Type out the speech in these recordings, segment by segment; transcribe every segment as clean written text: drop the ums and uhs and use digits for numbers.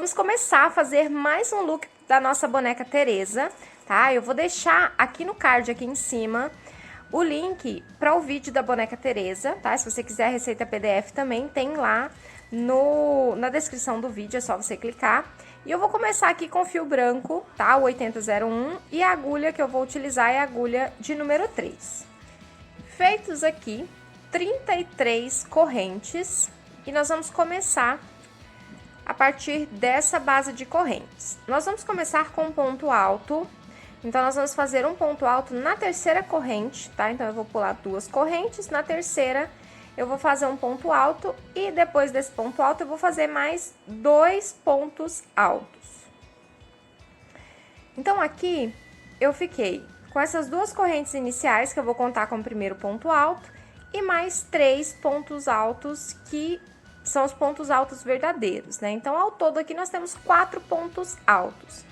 vamos começar a fazer mais um look da nossa boneca Tereza, tá? Eu vou deixar aqui no card, aqui em cima, o link para o vídeo da boneca Tereza, tá? Se você quiser a receita PDF também tem lá na descrição do vídeo, é só você clicar. E eu vou começar aqui com fio branco, tá? O 8001, e a agulha que eu vou utilizar é a agulha de número 3. Feitos aqui 33 correntes, e nós vamos começar a partir dessa base de correntes. Nós vamos começar com um ponto alto, então nós vamos fazer um ponto alto na terceira corrente, tá? Então eu vou pular 2 correntes, na terceira eu vou fazer um ponto alto e depois desse ponto alto eu vou fazer mais 2 pontos altos. Então aqui eu fiquei com essas 2 correntes iniciais que eu vou contar como primeiro ponto alto e mais 3 pontos altos que são os pontos altos verdadeiros, né? Então, ao todo aqui nós temos 4 pontos altos.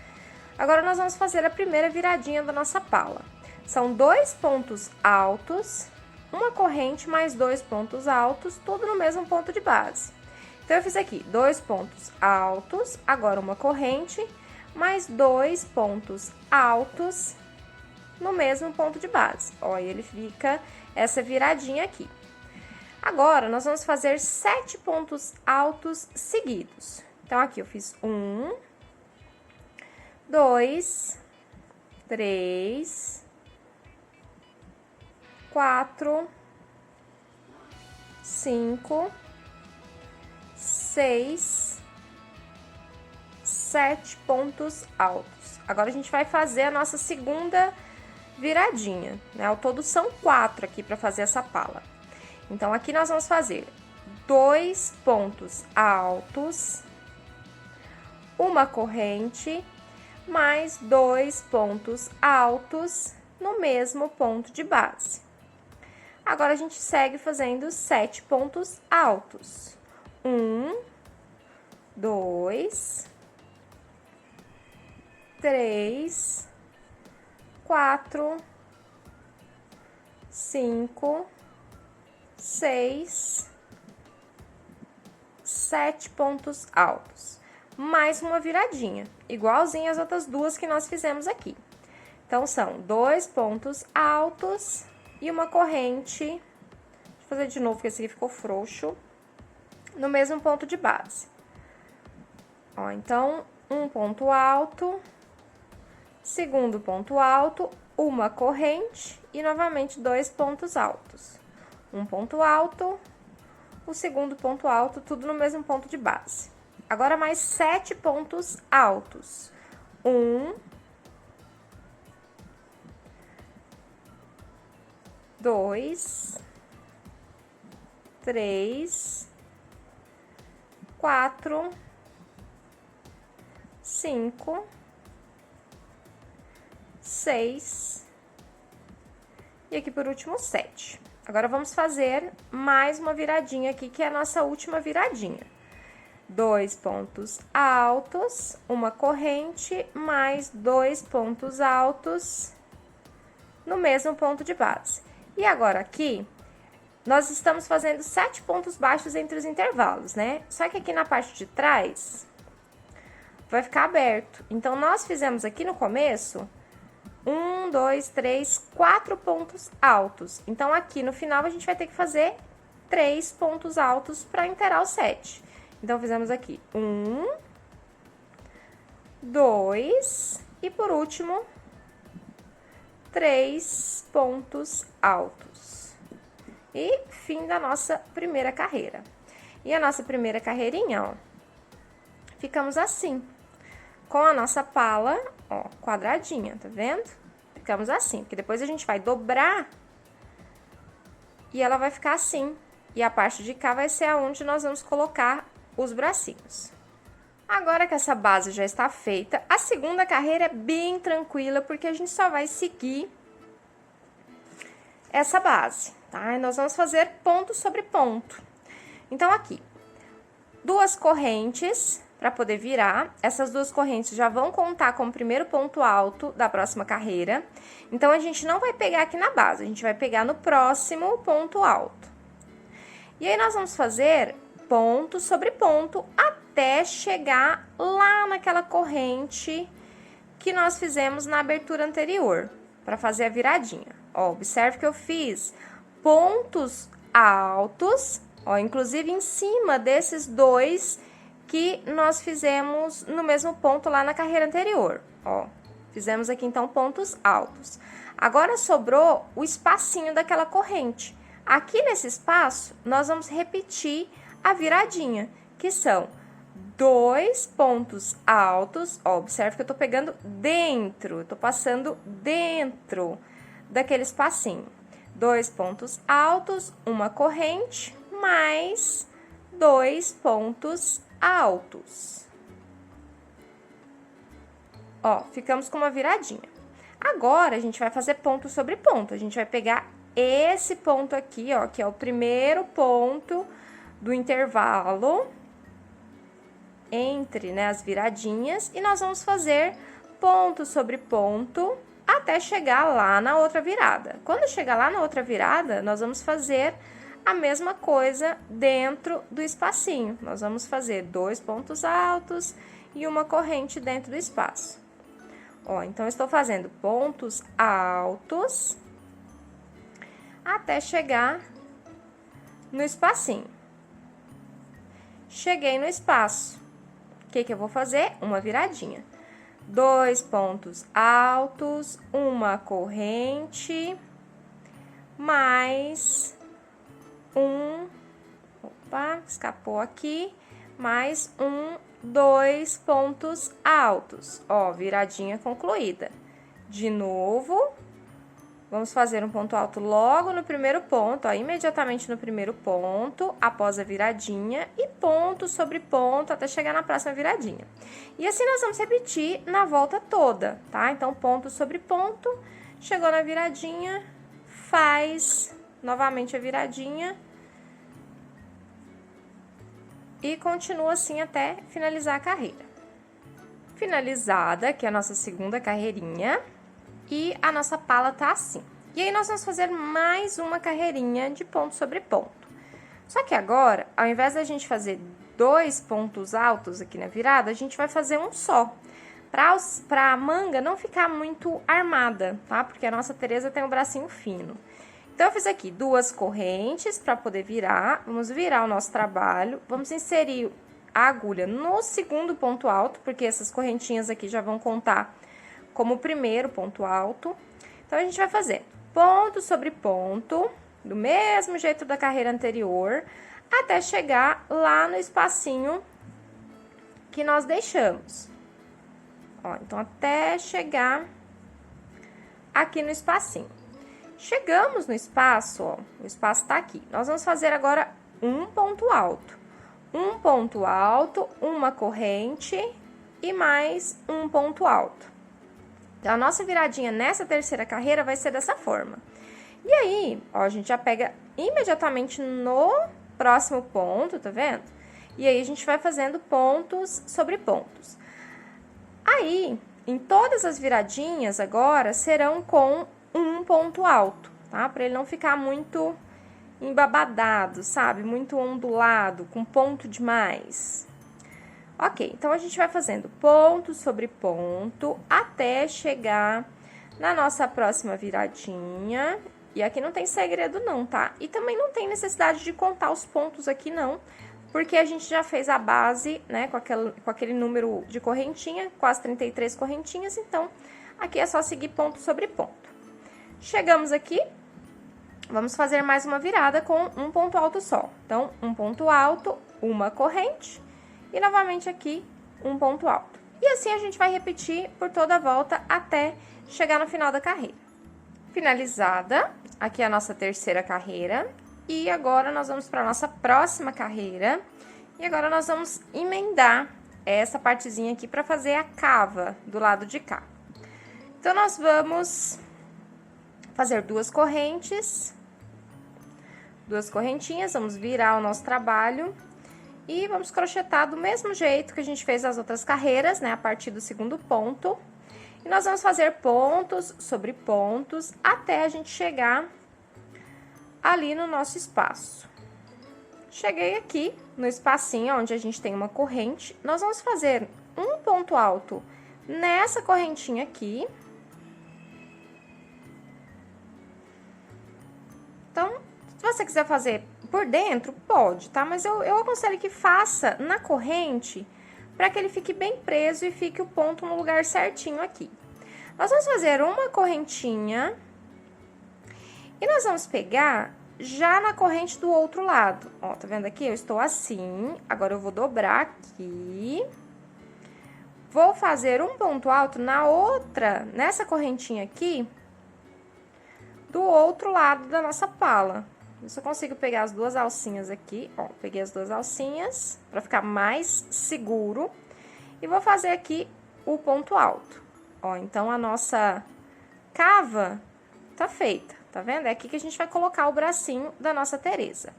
Agora, nós vamos fazer a primeira viradinha da nossa pala. São 2 pontos altos, uma corrente mais 2 pontos altos, tudo no mesmo ponto de base. Então, eu fiz aqui 2 pontos altos, agora uma corrente, mais 2 pontos altos no mesmo ponto de base. Ó, e ele fica essa viradinha aqui. Agora, nós vamos fazer 7 pontos altos seguidos. Então, aqui eu fiz 1, 2, 3, 4, 5, 6, 7 pontos altos. Agora, a gente vai fazer a nossa segunda viradinha, né? Ao todo são 4 aqui para fazer essa pala. Então, aqui nós vamos fazer 2 pontos altos, uma corrente, mais 2 pontos altos no mesmo ponto de base. Agora, a gente segue fazendo 7 pontos altos. 1, 2, 3, 4, 5, 6, 7 pontos altos, mais uma viradinha, igualzinho as outras duas que nós fizemos aqui. Então, são 2 pontos altos e uma corrente, deixa eu fazer de novo, porque esse aqui ficou frouxo, no mesmo ponto de base. Ó, então, um ponto alto, segundo ponto alto, uma corrente e novamente 2 pontos altos. Um ponto alto, o segundo ponto alto, tudo no mesmo ponto de base. Agora, mais 7 pontos altos. 1, 2, 3, 4, 5, 6, e aqui por último 7. Agora, vamos fazer mais uma viradinha aqui, que é a nossa última viradinha. 2 pontos altos, uma corrente, mais 2 pontos altos no mesmo ponto de base. E agora, aqui, nós estamos fazendo 7 pontos baixos entre os intervalos, né? Só que aqui na parte de trás, vai ficar aberto. Então, nós fizemos aqui no começo 1, 2, 3, 4 pontos altos. Então, aqui no final, a gente vai ter que fazer 3 pontos altos para inteirar os 7. Então, fizemos aqui 1, 2 e, por último, 3 pontos altos. E fim da nossa primeira carreira. E a nossa primeira carreirinha, ó, ficamos assim, com a nossa pala, ó, quadradinha, tá vendo? Ficamos assim, porque depois a gente vai dobrar e ela vai ficar assim. E a parte de cá vai ser aonde nós vamos colocar os bracinhos. Agora que essa base já está feita, a segunda carreira é bem tranquila, porque a gente só vai seguir essa base, tá? E nós vamos fazer ponto sobre ponto. Então, aqui, 2 correntes para poder virar. Essas 2 correntes já vão contar como primeiro ponto alto da próxima carreira. Então, a gente não vai pegar aqui na base, a gente vai pegar no próximo ponto alto. E aí, nós vamos fazer ponto sobre ponto até até chegar lá naquela corrente que nós fizemos na abertura anterior, para fazer a viradinha. Ó, observe que eu fiz pontos altos, ó, inclusive em cima desses dois que nós fizemos no mesmo ponto lá na carreira anterior, ó. Fizemos aqui, então, pontos altos. Agora, sobrou o espacinho daquela corrente. Aqui nesse espaço, nós vamos repetir a viradinha, que são 2 pontos altos. Ó, observe que eu tô pegando dentro, eu tô passando dentro daquele espacinho. 2 pontos altos, uma corrente, mais 2 pontos altos. Ó, ficamos com uma viradinha. Agora, a gente vai fazer ponto sobre ponto. A gente vai pegar esse ponto aqui, ó, que é o primeiro ponto do intervalo entre, né, as viradinhas, e nós vamos fazer ponto sobre ponto até chegar lá na outra virada. Quando chegar lá na outra virada, nós vamos fazer a mesma coisa dentro do espacinho. Nós vamos fazer 2 pontos altos e uma corrente dentro do espaço. Ó, então, eu estou fazendo pontos altos até chegar no espacinho. Cheguei no espaço. O que que eu vou fazer? Uma viradinha. 2 pontos altos, uma corrente, mais opa, escapou aqui, mais 2 pontos altos. Ó, viradinha concluída. De novo, vamos fazer um ponto alto logo no primeiro ponto, ó, imediatamente no primeiro ponto, após a viradinha, e ponto sobre ponto até chegar na próxima viradinha. E assim nós vamos repetir na volta toda, tá? Então, ponto sobre ponto, chegou na viradinha, faz novamente a viradinha, e continua assim até finalizar a carreira. Finalizada, que é a nossa segunda carreirinha, e a nossa pala tá assim. E aí, nós vamos fazer mais uma carreirinha de ponto sobre ponto. Só que agora, ao invés da gente fazer 2 pontos altos aqui na virada, a gente vai fazer um só. Pra manga não ficar muito armada, tá? Porque a nossa Tereza tem um bracinho fino. Então, eu fiz aqui 2 correntes para poder virar. Vamos virar o nosso trabalho. Vamos inserir a agulha no segundo ponto alto, porque essas correntinhas aqui já vão contar como o primeiro ponto alto. Então, a gente vai fazer ponto sobre ponto, do mesmo jeito da carreira anterior, até chegar lá no espacinho que nós deixamos. Ó, então, até chegar aqui no espacinho. Chegamos no espaço, ó, o espaço tá aqui. Nós vamos fazer agora um ponto alto. Um ponto alto, uma corrente e mais um ponto alto. Então, a nossa viradinha nessa terceira carreira vai ser dessa forma. E aí, ó, a gente já pega imediatamente no próximo ponto, tá vendo? E aí, a gente vai fazendo pontos sobre pontos. Aí, em todas as viradinhas agora, serão com um ponto alto, tá? Para ele não ficar muito embabadado, sabe? Muito ondulado, com ponto demais. Ok, então, a gente vai fazendo ponto sobre ponto até chegar na nossa próxima viradinha. E aqui não tem segredo não, tá? E também não tem necessidade de contar os pontos aqui não, porque a gente já fez a base, né, com aquele número de correntinha, quase 33 correntinhas, então, aqui é só seguir ponto sobre ponto. Chegamos aqui, vamos fazer mais uma virada com um ponto alto só. Então, um ponto alto, uma corrente, e novamente aqui, um ponto alto. E assim a gente vai repetir por toda a volta até chegar no final da carreira. Finalizada, aqui é a nossa terceira carreira, e agora nós vamos para a nossa próxima carreira, e agora nós vamos emendar essa partezinha aqui para fazer a cava do lado de cá. Então, nós vamos fazer 2 correntes, 2 correntinhas, vamos virar o nosso trabalho e vamos crochetar do mesmo jeito que a gente fez as outras carreiras, né, a partir do segundo ponto. E nós vamos fazer pontos sobre pontos até a gente chegar ali no nosso espaço. Cheguei aqui no espacinho onde a gente tem uma corrente, nós vamos fazer um ponto alto nessa correntinha aqui. Então, se você quiser fazer por dentro, pode, tá? Mas eu aconselho que faça na corrente, para que ele fique bem preso e fique o ponto no lugar certinho aqui. Nós vamos fazer uma correntinha e nós vamos pegar já na corrente do outro lado. Ó, tá vendo aqui? Eu estou assim, agora eu vou dobrar aqui. Vou fazer um ponto alto na outra, nessa correntinha aqui, do outro lado da nossa pala. Eu só consigo pegar as duas alcinhas aqui, ó, peguei as duas alcinhas para ficar mais seguro. E vou fazer aqui o ponto alto. Ó, então, a nossa cava tá feita, tá vendo? É aqui que a gente vai colocar o bracinho da nossa Tereza.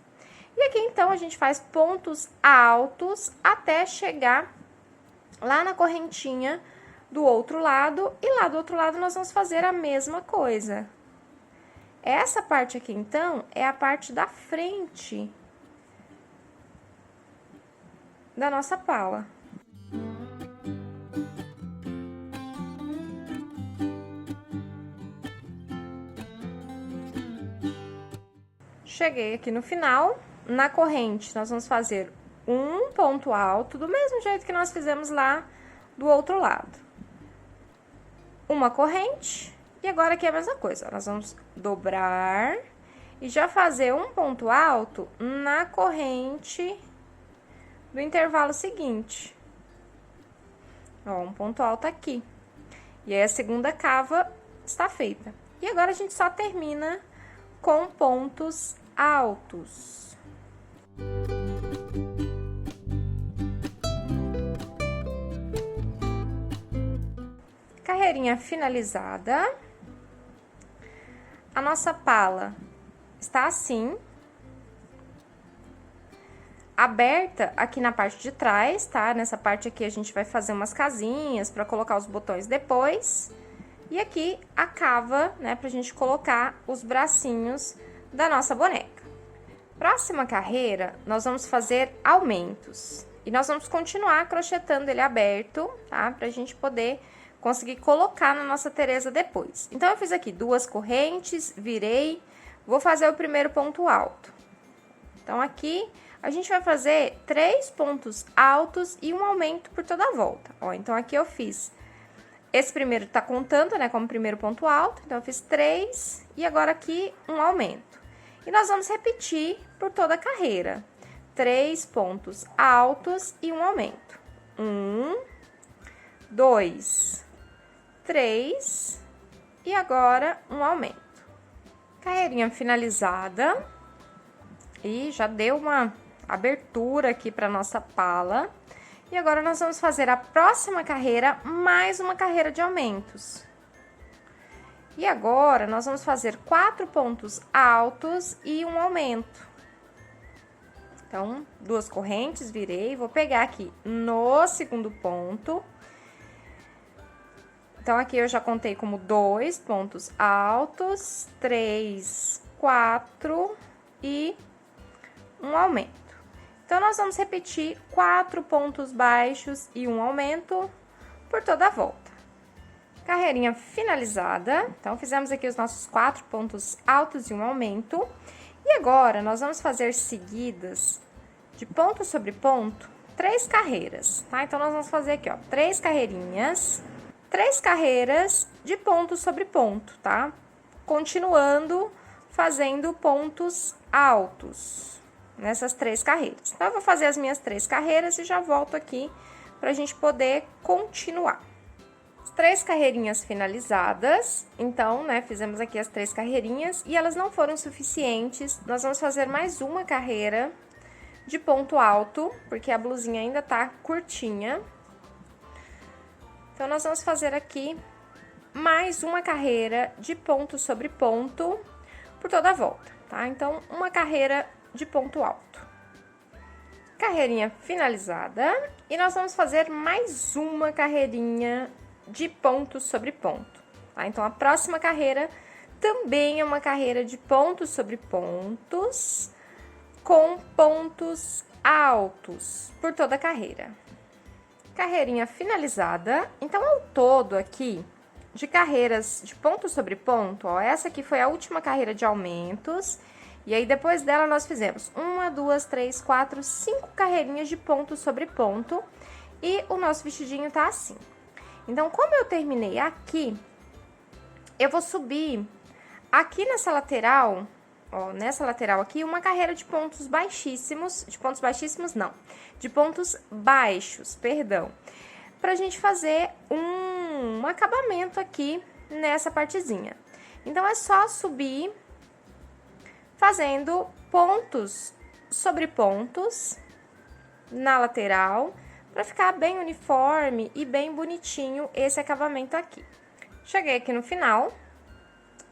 E aqui, então, a gente faz pontos altos até chegar lá na correntinha do outro lado. E lá do outro lado, nós vamos fazer a mesma coisa. Essa parte aqui, então, é a parte da frente da nossa pala. Cheguei aqui no final, na corrente, nós vamos fazer um ponto alto, do mesmo jeito que nós fizemos lá do outro lado. Uma corrente. E agora aqui é a mesma coisa, nós vamos dobrar e já fazer um ponto alto na corrente do intervalo seguinte. Ó, um ponto alto aqui. E aí, a segunda cava está feita. E agora, a gente só termina com pontos altos. Carreirinha finalizada. A nossa pala está assim, aberta aqui na parte de trás, tá? Nessa parte aqui a gente vai fazer umas casinhas para colocar os botões depois. E aqui a cava, né, pra gente colocar os bracinhos da nossa boneca. Próxima carreira, nós vamos fazer aumentos. E nós vamos continuar crochetando ele aberto, tá? Pra gente poder conseguir colocar na nossa Tereza depois. Então, eu fiz aqui duas correntes, virei, vou fazer o primeiro ponto alto. Então, aqui, a gente vai fazer 3 pontos altos e um aumento por toda a volta. Ó, então, aqui eu fiz, esse primeiro tá contando, né, como primeiro ponto alto, então, eu fiz 3 e agora aqui um aumento. E nós vamos repetir por toda a carreira. 3 pontos altos e um aumento. 1, 2, 3 e agora um aumento. Carreirinha finalizada e já deu uma abertura aqui para nossa pala. E agora nós vamos fazer a próxima carreira mais uma carreira de aumentos. E agora nós vamos fazer 4 pontos altos e um aumento. Então, 2 correntes, virei, vou pegar aqui no segundo ponto. Então, aqui eu já contei como 2 pontos altos, 3, 4 e um aumento. Então, nós vamos repetir 4 pontos baixos e um aumento por toda a volta. Carreirinha finalizada. Então, fizemos aqui os nossos 4 pontos altos e um aumento. E agora, nós vamos fazer seguidas de ponto sobre ponto, 3 carreiras, tá? Então, nós vamos fazer aqui, ó, 3 carreirinhas, 3 carreiras de ponto sobre ponto, tá? Continuando fazendo pontos altos nessas 3 carreiras. Então, eu vou fazer as minhas 3 carreiras e já volto aqui pra gente poder continuar. 3 carreirinhas finalizadas, então, né, fizemos aqui as 3 carreirinhas e elas não foram suficientes, nós vamos fazer mais uma carreira de ponto alto, porque a blusinha ainda tá curtinha. Então, nós vamos fazer aqui mais uma carreira de ponto sobre ponto por toda a volta, tá? Então, uma carreira de ponto alto. Carreirinha finalizada e nós vamos fazer mais uma carreirinha de ponto sobre ponto, tá? Então, a próxima carreira também é uma carreira de pontos sobre pontos, com pontos altos por toda a carreira. Carreirinha finalizada. Então, ao todo aqui, de carreiras de ponto sobre ponto, ó, essa aqui foi a última carreira de aumentos. E aí, depois dela, nós fizemos 1, 2, 3, 4, 5 carreirinhas de ponto sobre ponto. E o nosso vestidinho tá assim. Então, como eu terminei aqui, eu vou subir aqui nessa lateral, ó, nessa lateral aqui, uma carreira de pontos baixíssimos, de pontos baixos, perdão, pra gente fazer um acabamento aqui nessa partezinha. Então, é só subir fazendo pontos sobre pontos na lateral, para ficar bem uniforme e bem bonitinho esse acabamento aqui. Cheguei aqui no final.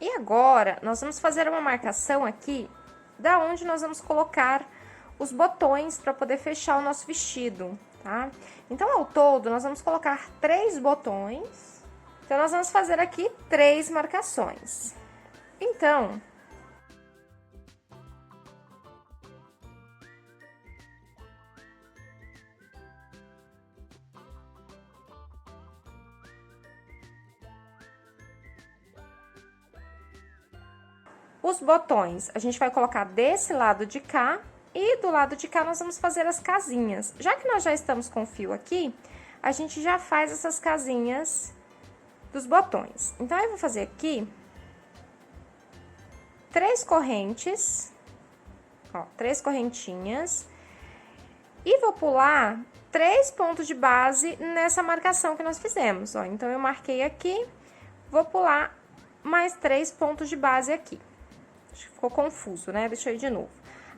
E agora, nós vamos fazer uma marcação aqui, da onde nós vamos colocar os botões para poder fechar o nosso vestido, tá? Então, ao todo, nós vamos colocar 3 botões. Então, nós vamos fazer aqui 3 marcações. Então, os botões, a gente vai colocar desse lado de cá e do lado de cá nós vamos fazer as casinhas. Já que nós já estamos com o fio aqui, a gente já faz essas casinhas dos botões. Então, eu vou fazer aqui 3 correntes, ó, 3 correntinhas, e vou pular 3 pontos de base nessa marcação que nós fizemos, ó. Então, eu marquei aqui, vou pular mais 3 pontos de base aqui. Acho que ficou confuso, né? Deixa eu ir de novo.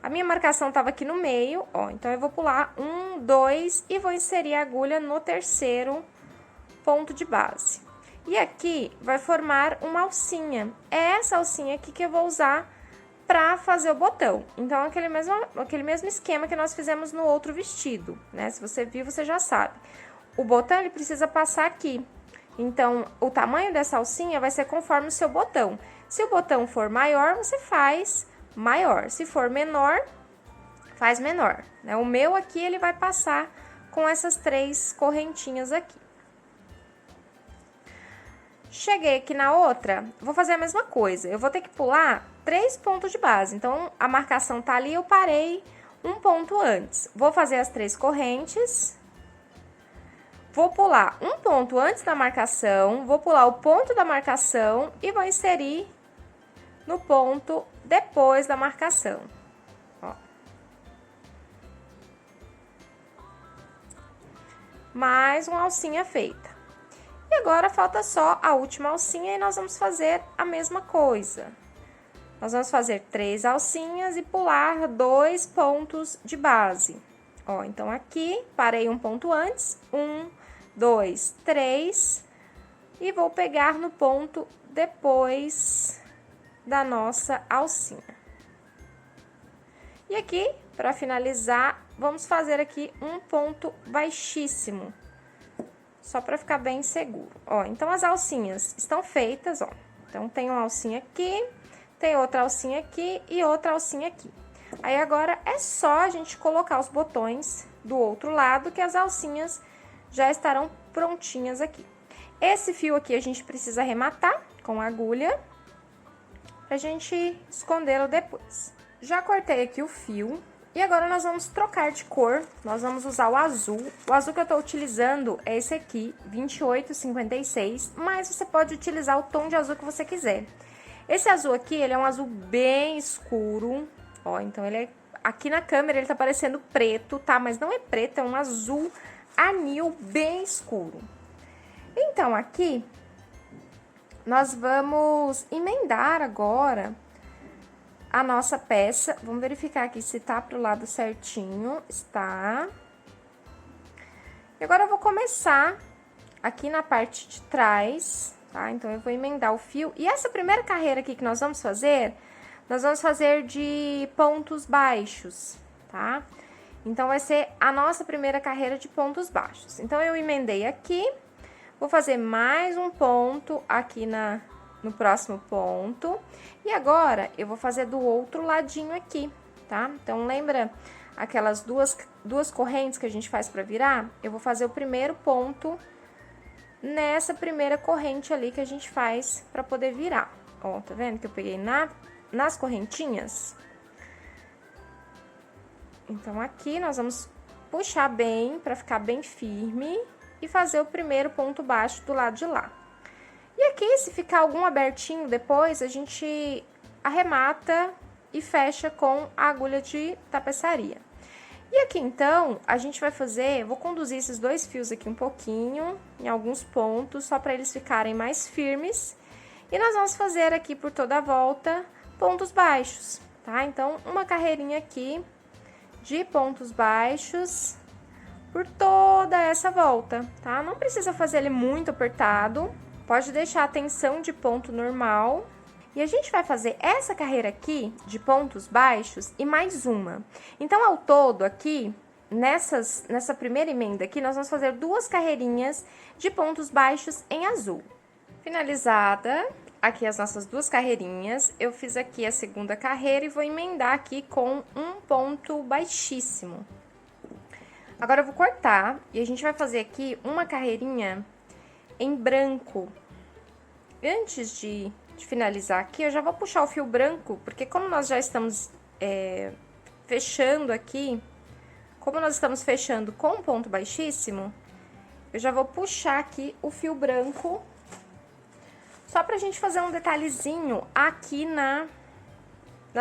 A minha marcação tava aqui no meio, ó. Então, eu vou pular 1, 2 e vou inserir a agulha no terceiro ponto de base. E aqui vai formar uma alcinha. É essa alcinha aqui que eu vou usar pra fazer o botão. Então, aquele mesmo esquema que nós fizemos no outro vestido, né? Se você viu, você já sabe. O botão, ele precisa passar aqui. Então, o tamanho dessa alcinha vai ser conforme o seu botão. Se o botão for maior, você faz maior. Se for menor, faz menor, né? O meu aqui, ele vai passar com essas 3 correntinhas aqui. Cheguei aqui na outra, vou fazer a mesma coisa. Eu vou ter que pular 3 pontos de base. Então, a marcação tá ali, eu parei um ponto antes. Vou fazer as 3 correntes. Vou pular um ponto antes da marcação, vou pular o ponto da marcação e vou inserir no ponto depois da marcação. Ó. Mais uma alcinha feita. E agora, falta só a última alcinha e nós vamos fazer a mesma coisa. Nós vamos fazer 3 alcinhas e pular 2 pontos de base. Ó, então, aqui, parei um ponto antes, 1, 2, 3, e vou pegar no ponto depois da nossa alcinha. E aqui, para finalizar, vamos fazer aqui um ponto baixíssimo, só para ficar bem seguro. Ó, então, as alcinhas estão feitas, ó. Então, tem uma alcinha aqui, tem outra alcinha aqui e outra alcinha aqui. Aí, agora, é só a gente colocar os botões do outro lado, que as alcinhas já estarão prontinhas aqui. Esse fio aqui a gente precisa arrematar com a agulha, pra gente escondê-lo depois. Já cortei aqui o fio. E agora, nós vamos trocar de cor, nós vamos usar o azul. O azul que eu tô utilizando é esse aqui, 2856, mas você pode utilizar o tom de azul que você quiser. Esse azul aqui, ele é um azul bem escuro, ó, então ele é... Aqui na câmera ele tá parecendo preto, tá? Mas não é preto, é um azul anil bem escuro. Então, aqui, nós vamos emendar agora a nossa peça. Vamos verificar aqui se tá pro lado certinho. Está. E agora, eu vou começar aqui na parte de trás, tá? Então, eu vou emendar o fio. E essa primeira carreira aqui que nós vamos fazer de pontos baixos, tá? Então, vai ser a nossa primeira carreira de pontos baixos. Então, eu emendei aqui, vou fazer mais um ponto aqui no próximo ponto. E agora, eu vou fazer do outro ladinho aqui, tá? Então, lembra aquelas duas correntes que a gente faz pra virar? Eu vou fazer o primeiro ponto nessa primeira corrente ali que a gente faz pra poder virar. Ó, tá vendo que eu peguei nas correntinhas? Então, aqui nós vamos puxar bem pra ficar bem firme e fazer o primeiro ponto baixo do lado de lá. E aqui, se ficar algum abertinho depois, a gente arremata e fecha com a agulha de tapeçaria. E aqui, então, a gente vai fazer, vou conduzir esses dois fios aqui um pouquinho, em alguns pontos, só para eles ficarem mais firmes. E nós vamos fazer aqui por toda a volta pontos baixos, tá? Então, uma carreirinha aqui de pontos baixos por toda essa volta, tá? Não precisa fazer ele muito apertado, pode deixar a tensão de ponto normal. E a gente vai fazer essa carreira aqui de pontos baixos e mais uma. Então, ao todo aqui, nessa primeira emenda aqui, nós vamos fazer 2 carreirinhas de pontos baixos em azul. Finalizada aqui as nossas 2 carreirinhas, eu fiz aqui a segunda carreira e vou emendar aqui com um ponto baixíssimo. Agora, eu vou cortar e a gente vai fazer aqui uma carreirinha em branco. Antes de finalizar aqui, eu já vou puxar o fio branco, porque como nós já estamos fechando aqui, como nós estamos fechando com um ponto baixíssimo, eu já vou puxar aqui o fio branco, só pra gente fazer um detalhezinho aqui na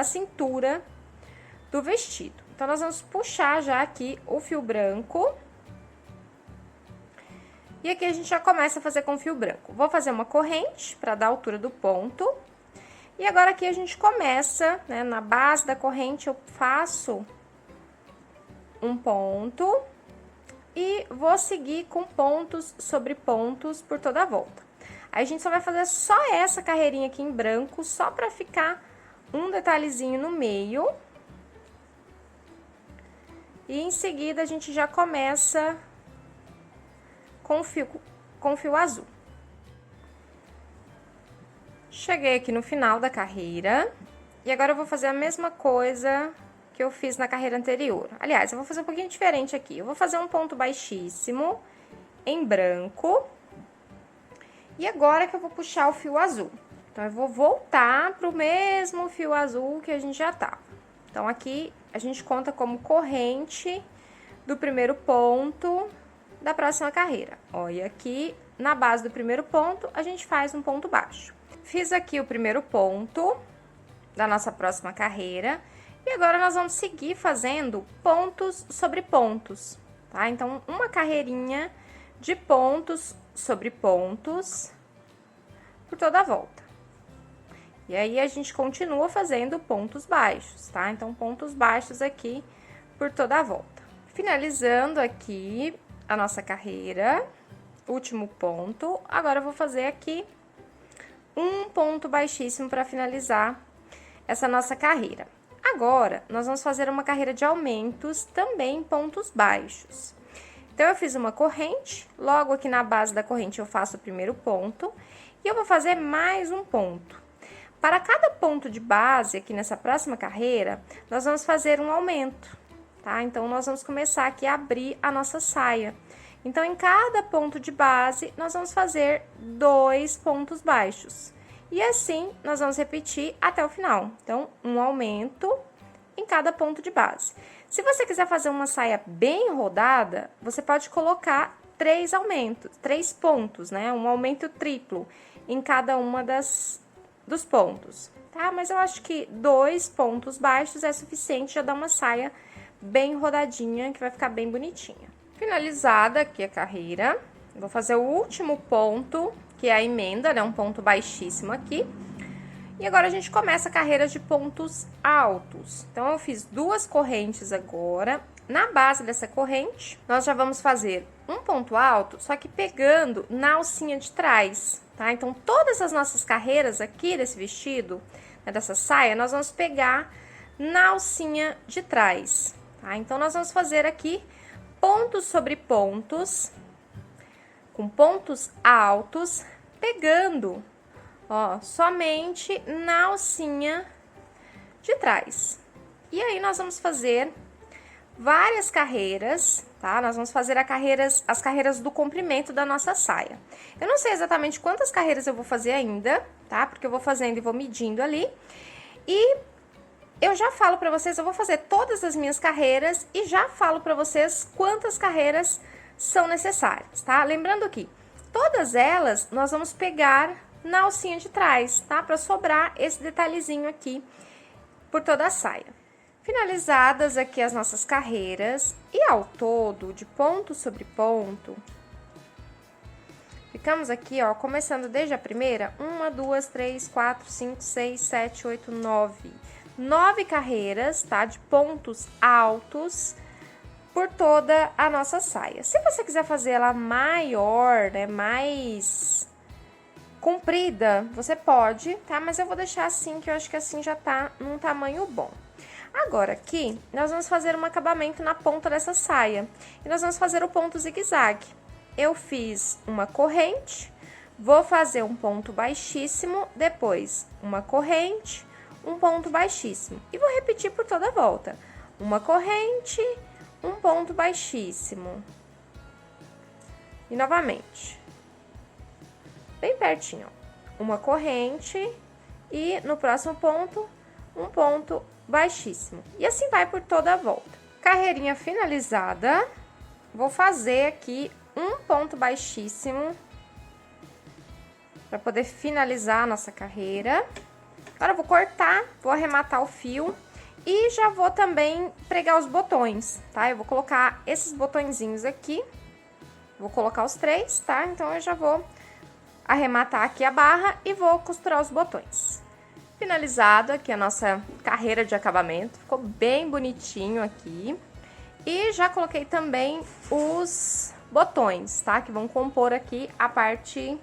cintura do vestido. Então, nós vamos puxar já aqui o fio branco. E aqui a gente já começa a fazer com fio branco. Vou fazer uma corrente para dar a altura do ponto. E agora aqui a gente começa, né, na base da corrente eu faço um ponto e vou seguir com pontos sobre pontos por toda a volta. Aí a gente só vai fazer só essa carreirinha aqui em branco, só para ficar um detalhezinho no meio. E em seguida a gente já começa com fio azul. Cheguei aqui no final da carreira e agora eu vou fazer a mesma coisa que eu fiz na carreira anterior. Aliás, eu vou fazer um pouquinho diferente aqui. Eu vou fazer um ponto baixíssimo em branco e agora que eu vou puxar o fio azul. Então, eu vou voltar pro mesmo fio azul que a gente já tava. Então, aqui a gente conta como corrente do primeiro ponto da próxima carreira. Ó, e aqui na base do primeiro ponto, a gente faz um ponto baixo. Fiz aqui o primeiro ponto da nossa próxima carreira e agora nós vamos seguir fazendo pontos sobre pontos, tá? Então, uma carreirinha de pontos sobre pontos por toda a volta. E aí, a gente continua fazendo pontos baixos, tá? Então, pontos baixos aqui por toda a volta. Finalizando aqui a nossa carreira, último ponto. Agora, eu vou fazer aqui um ponto baixíssimo para finalizar essa nossa carreira. Agora, nós vamos fazer uma carreira de aumentos, também pontos baixos. Então, eu fiz uma corrente, logo aqui na base da corrente eu faço o primeiro ponto, e eu vou fazer mais um ponto. Para cada ponto de base aqui nessa próxima carreira, nós vamos fazer um aumento, tá? Então, nós vamos começar aqui a abrir a nossa saia. Então, em cada ponto de base, nós vamos fazer 2 pontos baixos. E assim, nós vamos repetir até o final. Então, um aumento em cada ponto de base. Se você quiser fazer uma saia bem rodada, você pode colocar 3 aumentos, 3 pontos, né? Um aumento triplo em cada uma dos pontos, tá? Mas eu acho que 2 pontos baixos é suficiente, já dá uma saia bem rodadinha, que vai ficar bem bonitinha. Finalizada aqui a carreira, vou fazer o último ponto, que é a emenda, né? Um ponto baixíssimo aqui. E agora, a gente começa a carreira de pontos altos. Então, eu fiz 2 correntes agora. Na base dessa corrente, nós já vamos fazer um ponto alto, só que pegando na alcinha de trás, tá? Então, todas as nossas carreiras aqui desse vestido, né, dessa saia, nós vamos pegar na alcinha de trás, tá? Então, nós vamos fazer aqui pontos sobre pontos, com pontos altos, pegando, ó, somente na alcinha de trás. E aí, nós vamos fazer várias carreiras, tá? Nós vamos fazer as carreiras do comprimento da nossa saia. Eu não sei exatamente quantas carreiras eu vou fazer ainda, tá? Porque eu vou fazendo e vou medindo ali. E eu já falo pra vocês, eu vou fazer todas as minhas carreiras e já falo pra vocês quantas carreiras são necessárias, tá? Lembrando que todas elas nós vamos pegar na alcinha de trás, tá? Pra sobrar esse detalhezinho aqui por toda a saia. Finalizadas aqui as nossas carreiras, e ao todo, de ponto sobre ponto, ficamos aqui, ó, começando desde a primeira, 1, 2, 3, 4, 5, 6, 7, 8, 9. 9 carreiras, tá? De pontos altos por toda a nossa saia. Se você quiser fazer ela maior, né, mais comprida, você pode, tá? Mas eu vou deixar assim, que eu acho que assim já tá num tamanho bom. Agora, aqui, nós vamos fazer um acabamento na ponta dessa saia. E nós vamos fazer o ponto zigue-zague. Eu fiz uma corrente, vou fazer um ponto baixíssimo, depois uma corrente, um ponto baixíssimo. E vou repetir por toda a volta. Uma corrente, um ponto baixíssimo. E novamente. Bem pertinho, ó. Uma corrente e no próximo ponto, um ponto baixíssimo. E assim vai por toda a volta. Carreirinha finalizada, vou fazer aqui um ponto baixíssimo para poder finalizar a nossa carreira. Agora eu vou cortar, vou arrematar o fio e já vou também pregar os botões, tá? Eu vou colocar esses botõezinhos aqui, vou colocar os 3, tá? Então eu já vou arrematar aqui a barra e vou costurar os botões. Finalizado aqui a nossa carreira de acabamento, ficou bem bonitinho aqui. E já coloquei também os botões, tá? Que vão compor aqui a parte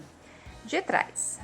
de trás.